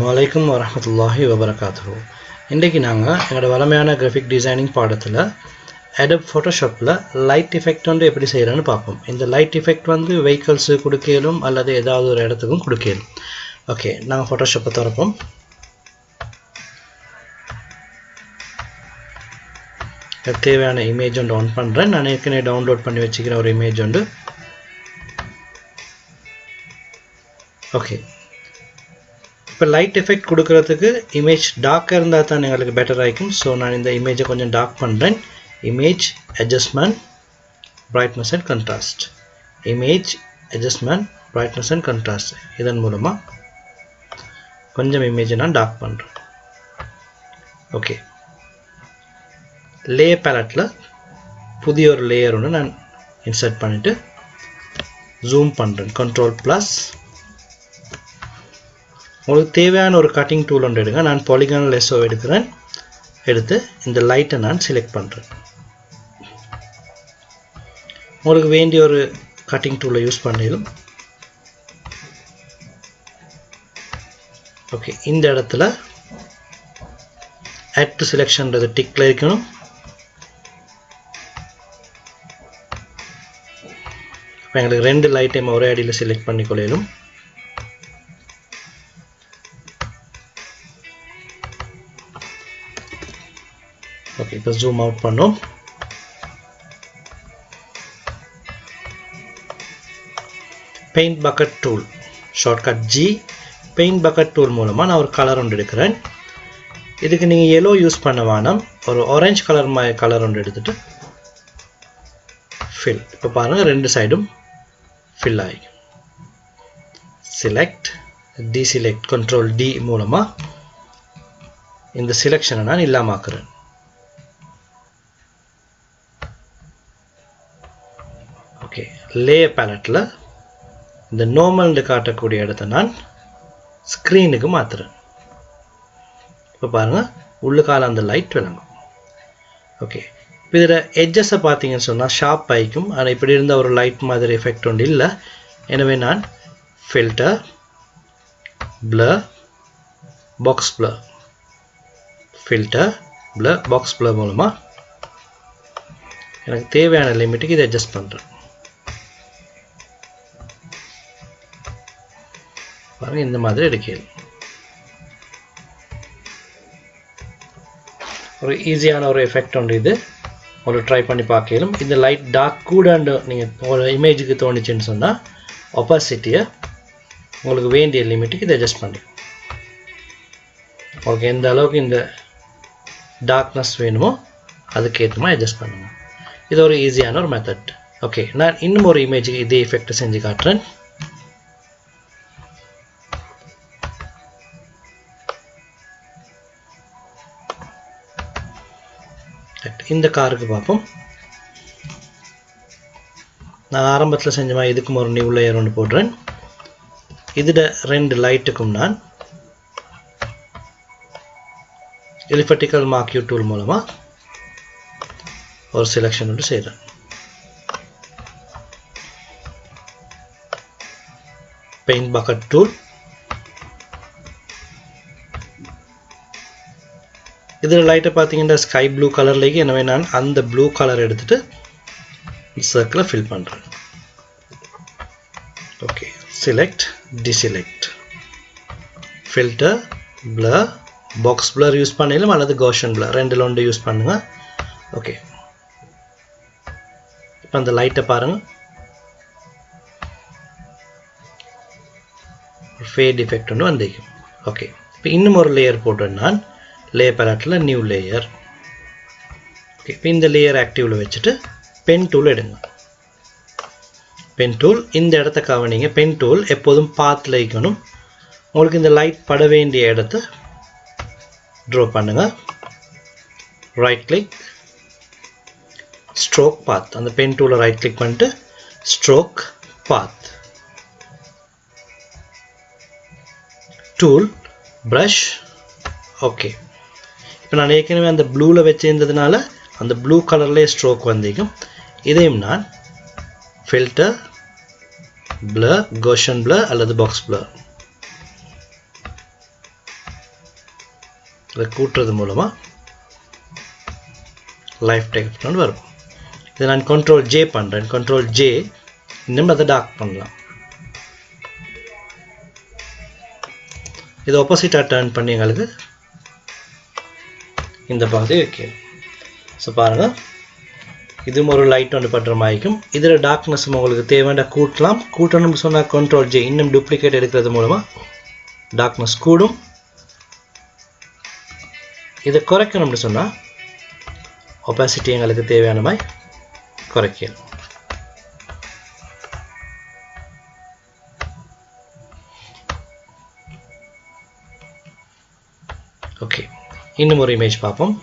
Assalamualaikum warahmatullahi wabarakatuh. இன்றைக்கு நாங்க எங்களோட வளமையான கிராஃபிக் டிசைனிங் பாடத்துல Adobe Photoshopல லைட் எஃபெக்ட் வந்து எப்படி செய்யறதுன்னு பார்ப்போம். இந்த லைட் எஃபெக்ட் வந்து vehicles கொடுக்கலும் அல்லது ஏதாவது ஒரு இடத்துக்கும் கொடுக்கலும். ஓகே, நாங்க Photoshop திறப்போம். தேவையான இமேஜ் ஒன்று ஆன் பண்றேன். நான் ஏற்கனவே டவுன்லோட் பண்ணி வச்சிருக்கிற ஒரு இமேஜ் உண்டு. ஓகே, இப்போ லைட் எஃபெக்ட் கொடுக்கிறதுக்கு இமேஜ் டார்க்காக இருந்தால் தான் எங்களுக்கு பெட்டர் ஆகிக்கும். ஸோ நான் இந்த இமேஜை கொஞ்சம் டார்க் பண்ணுறேன். Image adjustment brightness and contrast, image adjustment brightness and contrast. இதன் மூலமாக கொஞ்சம் இமேஜை நான் டார்க் பண்ணுறேன். ஓகே, லேயர் பேலட்டில் புதிய ஒரு லேயர் ஒன்று நான் இன்சர்ட் பண்ணிவிட்டு ஜூம் பண்ணுறேன். Ctrl+. உங்களுக்கு தேவையான ஒரு கட்டிங் டூல் ஒன்று எடுங்க. நான் பாலிகானல் எஸ்ஓ எடுக்கிறேன். எடுத்து இந்த லைட்டை நான் செலக்ட் பண்ணுறேன். உங்களுக்கு வேண்டிய ஒரு கட்டிங் டூலை யூஸ் பண்ணிடும். ஓகே, இந்த இடத்துல ஆட் டு செலெக்ஷன்றது டிக்கில் இருக்கணும். இப்போ எங்களுக்கு ரெண்டு லைட்டையும் ஒரே அடியில் செலக்ட் பண்ணிக்கொள்ளும். ஓகே, இப்போ ஜூம் அவுட் பண்ணோம். Paint bucket tool, shortcut G. Paint bucket tool மூலமாக நான் ஒரு கலர் ஒன்று எடுக்கிறேன். இதுக்கு நீங்கள் எல்லோ யூஸ் பண்ண வேணாம், ஒரு ஆரஞ்சு கலர் ஒன்று எடுத்துட்டு ஃபில். இப்போ பாருங்கள், ரெண்டு சைடும் ஃபில் ஆகி. செலக்ட், டீசெலக்ட், Ctrl D மூலமாக இந்த செலெக்ஷனை நான் இல்லாமாக்குறேன். ஓகே, லேயர் பேலட்டில் இந்த நார்மல்னு காட்டக்கூடிய இடத்த நான் ஸ்க்ரீனுக்கு மாற்றுறேன். இப்போ பாருங்கள், உள்ளுக்கால அந்த லைட் விளங்கும். ஓகே, இப்போ இதில் எட்ஜஸை பார்த்தீங்கன்னு சொன்னால் ஷார்ப் ஆகிக்கும். ஆனால் இப்படி இருந்த ஒரு லைட் மாதிரி எஃபெக்ட் ஒன்று இல்லை. எனவே நான் filter, blur, box blur, filter, blur, box blur மூலமாக எனக்கு தேவையான லிமிட்டுக்கு இதை அட்ஜஸ்ட் பண்ணுறேன். பாருங்க, இந்த மாதிரி எடுக்கலாம். ஒரு ஈஸியான ஒரு எஃபெக்ட் உண்டு. இது ஒரு ட்ரை பண்ணி பார்க்கலாம். இந்த லைட் டார்க் கூடாண்டு நீங்கள் ஒரு இமேஜுக்கு தோணுச்சுன்னு சொன்னால் ஒப்பாசிட்டியை உங்களுக்கு வேண்டிய லிமிட்டுக்கு இதை அட்ஜஸ்ட் பண்ணி உங்களுக்கு எந்த அளவுக்கு இந்த டார்க்னஸ் வேணுமோ அதுக்கேற்ற மாதிரி அட்ஜஸ்ட் பண்ணுங்க. இது ஒரு ஈஸியான ஒரு மெத்தட். ஓகே, நான் இன்னும் ஒரு இமேஜுக்கு இதே எஃபெக்டை செஞ்சு காட்டுறேன். இந்த காருக்கு பார்ப்போம். நான் ஆரம்பத்தில் செஞ்ச மாதிரி இதுக்கும் ஒரு நியூ லேயர் ஒன்று போடுறேன். இதில் ரெண்டு லைட்டுக்கும் நான் எலிஃபட்டிக்கல் மார்க்யூ டூல் மூலமாக ஒரு செலெக்ஷன் ஒன்று செய்கிறேன். பெயிண்ட் பக்கெட் டூல், இதில் லைட்டை பார்த்தீங்கன்னா ஸ்கை ப்ளூ கலர்லேயே. எனவே நான் அந்த ப்ளூ கலர் எடுத்துகிட்டு சர்க்கிளை ஃபில் பண்ணுறேன். Okay, select, deselect, filter, blur, box blur use பண்ணிடலாம் அல்லது Gaussian blur, ரெண்டில் ஒன்று யூஸ் பண்ணுங்கள். ஓகே, இப்போ அந்த லைட்டை பாருங்கள், ஃபேட் எஃபெக்ட் ஒன்று வந்திருக்கும். ஓகே, இப்போ இன்னும் ஒரு லேயர் போடுறேன். நான் லேயர் பேலட்டில் நியூ லேயர். ஓகே, இப்போ இந்த லேயர் ஆக்டிவில் வச்சுட்டு பென் டூல் எடுங்க. பென் டூல் இந்த இடத்த கவனிங்க. பென் டூல் எப்போதும் பாத்தில் வைக்கணும். உங்களுக்கு இந்த லைட் பட வேண்டிய இடத்த ட்ரா பண்ணுங்க. Right click, stroke path. அந்த பென் டூலை ரைட் கிளிக் பண்ணிட்டு stroke path, tool, brush. Okay, இப்போ நான் ஏற்கனவே அந்த ப்ளூவில் வச்சிருந்ததுனால அந்த ப்ளூ கலர்லேயே ஸ்ட்ரோக் வந்திருக்கும். இதையும் நான் ஃபில்டர், blur, Gaussian blur அல்லது box blur. இதை கூட்டுறது மூலமாக லைஃப் டெக்ஸ்ட் வரும். இதை நான் கண்ட்ரோல் ஜே பண்ணுறேன். கண்ட்ரோல் ஜே இன்னும் அதை டார்க் பண்ணலாம். இது ஆப்போசிட்டாக டர்ன் பண்ணி எங்களுக்கு இந்த பகுதி வைக்கணும். ஸோ பாருங்கள், இதுவும் ஒரு லைட் ஒன்று படுற மாதிரிக்கும். இதில் டார்க்னஸ் உங்களுக்கு தேவையான கூட்டலாம். கூட்டணும்னு சொன்னால் கண்ட்ரோல் ஜே இன்னும் டூப்ளிகேட் எடுக்கிறது மூலமாக டார்க்னஸ் கூடும். இதை குறைக்கணும்னு சொன்னால் ஒப்பாசிட்டி எங்களுக்கு தேவையான மாதிரி குறைக்கணும். ஓகே, இன்னும் ஒரு இமேஜ் பார்ப்போம்.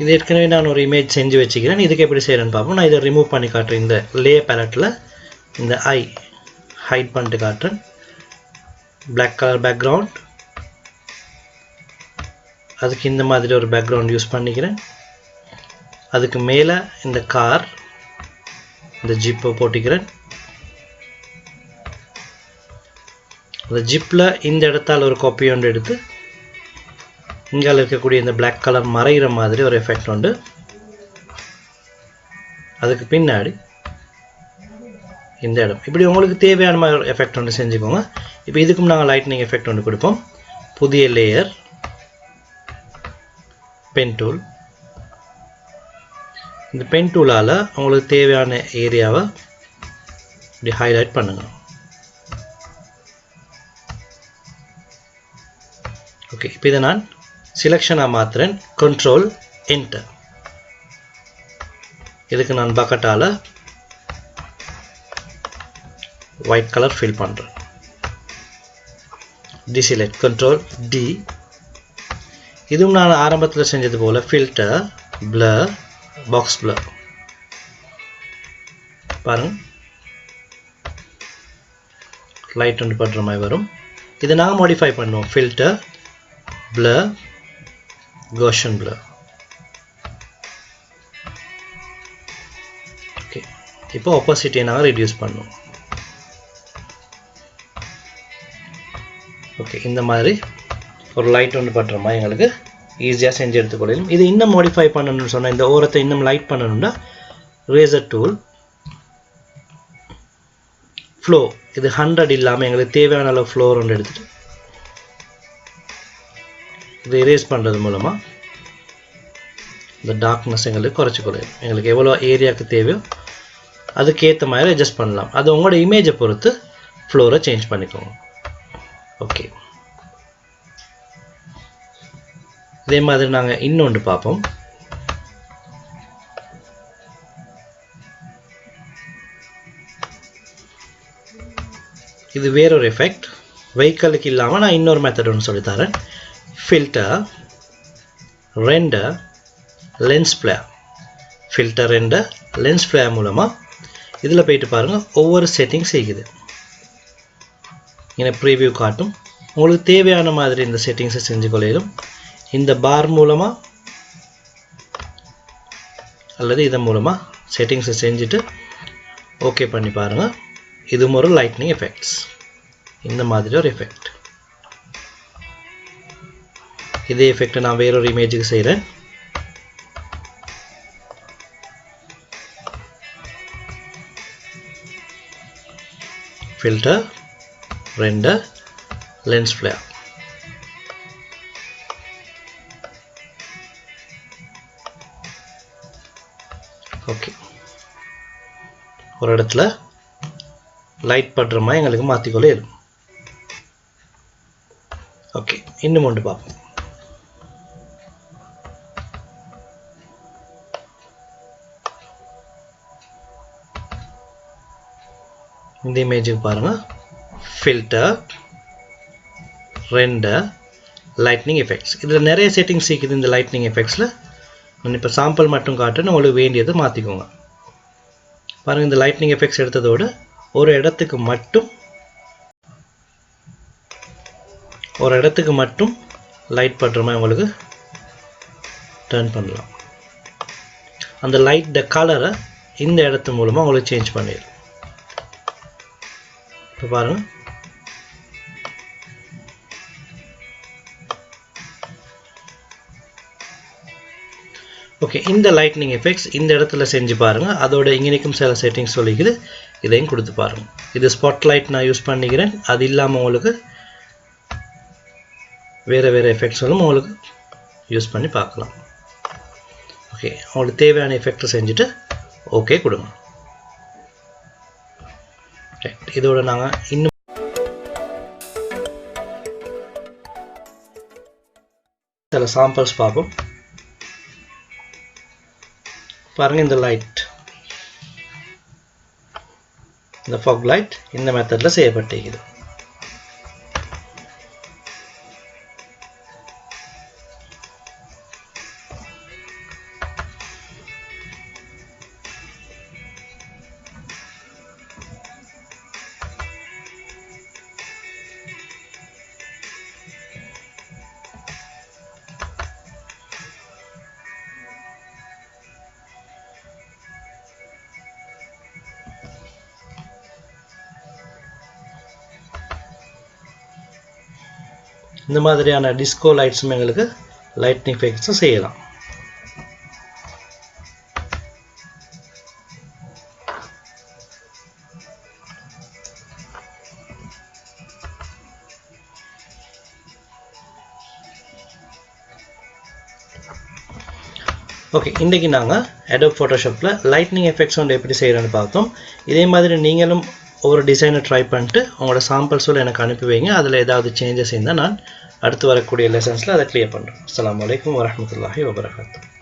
இது ஏற்கனவே நான் ஒரு இமேஜ் செஞ்சு வச்சுக்கிறேன். இதுக்கு எப்படி செய்கிறேன்னு பார்ப்போம். நான் இதை ரிமூவ் பண்ணி காட்டுறேன். இந்த லேயர் பேலட்டில் இந்த ஐ ஹைட் பண்ணிட்டு காட்டுறேன். பிளாக் கலர் பேக்ரவுண்ட், அதுக்கு இந்த மாதிரி ஒரு பேக்ரவுண்ட் யூஸ் பண்ணிக்கிறேன். அதுக்கு மேலே இந்த கார், இந்த ஜிப்பை போட்டிக்கிறேன். அந்த ஜிப்பில் இந்த இடத்தால் ஒரு காப்பி ஒன்று எடுத்து இங்கே இருக்கக்கூடிய இந்த பிளாக் கலர் மறைகிற மாதிரி ஒரு எஃபெக்ட் உண்டு. அதுக்கு பின்னாடி இந்த இடம் இப்படி உங்களுக்கு தேவையான மாதிரி ஒரு எஃபெக்ட் ஒன்று செஞ்சுக்கோங்க. இப்போ இதுக்கும் நாங்கள் லைட்னிங் எஃபெக்ட் ஒன்று கொடுப்போம். புதிய லேயர், பென் டூல். இந்த பென் டூலால் உங்களுக்கு தேவையான ஏரியாவை இப்படி ஹைலைட் பண்ணுங்க. ஓகே, இப்போ இதை நான் செலெக்ஷனாக மாற்றுறேன். Control enter. இதுக்கு நான் பக்கெட்டால் ஒயிட் கலர் ஃபில் பண்ணுறேன். Deselect, control D. இதுவும் நான் ஆரம்பத்தில் செஞ்சது போல் ஃபில்டர், பிளர், பாக்ஸ் பிளர். பாருங்கள், லைட் ஒன்று படுற மாதிரி வரும். இதை நாங்கள் மாடிஃபை பண்ணுவோம். Filter, blur, Gaussian blur. Okay, இப்போ opacity நாங்கள் ரெடியூஸ் பண்ணுவோம். ஓகே, இந்த மாதிரி ஒரு லைட் ஒன்று படுற மாதிரி எங்களுக்கு ஈஸியாக செஞ்சு எடுத்துக்கொள்ளலாம். இது இன்னும் மாடிஃபை பண்ணணும்னு சொன்னால், இந்த ஓரத்தை இன்னும் லைட் பண்ணணும்னா ரேசர் டூல், ஃப்ளோ, இது 100 இல்லாமல் எங்களுக்கு தேவையான அளவு ஃப்ளோ ஒன்று எடுத்துட்டு இதை எரேஸ் பண்ணுறது மூலமாக இந்த டார்க்னஸ் எங்களுக்கு குறைச்சிக்கொள்ளும். எங்களுக்கு எவ்வளோ ஏரியாவுக்கு தேவையோ அதுக்கேற்ற மாதிரி அட்ஜஸ்ட் பண்ணலாம். அது உங்களோட இமேஜை பொறுத்து ஃப்ளோரை சேஞ்ச் பண்ணிக்கோங்க. ஓகே, இதே மாதிரி நாங்கள் இன்னொன்று பார்ப்போம். இது வேறொரு எஃபெக்ட். வெஹிக்கிளுக்கு இல்லாமல் நான் இன்னொரு மெத்தட் ஒன்று சொல்லித்தரேன். Filter, render, lens flare. Filter, render, lens flare மூலமாக இதில் போயிட்டு பாருங்கள், ஒவ்வொரு செட்டிங் செய்யுது. எனக்கு ப்ரீவியூ காட்டும். உங்களுக்கு தேவையான மாதிரி இந்த செட்டிங்ஸை செஞ்சு கொள்ளையிலும். இந்த பார் மூலமாக அல்லது இதன் மூலமாக செட்டிங்ஸை செஞ்சுட்டு ஓகே பண்ணி பாருங்கள். இதுவும் ஒரு லைட்னிங் எஃபெக்ட்ஸ். இந்த மாதிரி ஒரு எஃபெக்ட். இதே எஃபெக்டை நான் வேறொரு இமேஜுக்கு செய்கிறேன். Filter, render, lens flare. Okay, ஒரு இடத்துல லைட் படுற மாதிரி எங்களுக்கு மாற்றிக்கொள்ளே இருக்கும். ஓகே, இன்னும் ஒன்று பார்ப்போம். இந்த இமேஜுக்கு பாருங்கள், ஃபில்டர், ரெண்டர், லைட்னிங் எஃபெக்ட்ஸ். இதில் நிறைய செட்டிங்ஸ் இருக்குது. இந்த லைட்னிங் எஃபெக்ட்ஸில் நான் இப்போ சாம்பிள் மட்டும் காட்டுறேன், உங்களுக்கு வேண்டியதை மாற்றிக்கோங்க. பாருங்கள், இந்த லைட்னிங் எஃபெக்ட்ஸ் எடுத்ததோடு ஒரு இடத்துக்கு மட்டும் லைட் படுற மாதிரி உங்களுக்கு டர்ன் பண்ணலாம். அந்த லைட் கலரை இந்த இடத்து மூலமாக உங்களுக்கு சேஞ்ச் பண்ணிடும். இப்போ பாருங்கள், ஓகே. இந்த லைட்னிங் எஃபெக்ட்ஸ் இந்த இடத்துல செஞ்சு பாருங்கள். அதோட இங்கேக்கும் சில செட்டிங்ஸ் சொல்லிக்குது, இதையும் கொடுத்து பாருங்கள். இது ஸ்பாட் லைட் நான் யூஸ் பண்ணிக்கிறேன். அது இல்லாமல் உங்களுக்கு வேறு எஃபெக்ட்ஸும் உங்களுக்கு யூஸ் பண்ணி பார்க்கலாம். ஓகே, உங்களுக்கு தேவையான எஃபெக்டை செஞ்சுட்டு ஓகே கொடுங்க. இதோட நாங்கள் இன்னும் சில சாம்பிள்ஸ் பார்ப்போம். பாருங்க, இந்த லைட், இந்த ஃபாக் லைட் இந்த மெத்தட்ல செய்யப்பட்டிருக்குது. இந்த மாதிரியான டிஸ்கோ லைட்ஸும் எங்களுக்கு லைட்னிங் எஃபெக்ட்ஸும் செய்யலாம். ஓகே, இன்றைக்கி நாங்கள் Adobe Photoshopல லைட்னிங் எஃபெக்ட்ஸ் வந்து எப்படி செய்கிறேன்னு பார்த்தோம். இதே மாதிரி நீங்களும் ஒவ்வொரு டிசைனை ட்ரை பண்ணிட்டு உங்களோட சாம்பிள்ஸோடு எனக்கு அனுப்பி வைங்க. அதில் ஏதாவது சேஞ்சஸ் இருந்தால் நான் அடுத்து வரக்கூடிய லெசன்ஸில் அதை கிளியர் பண்ணுறேன். அஸ்ஸலாமு அலைக்கும் வரஹ்மத்துல்லாஹி வபரகாத்துஹு.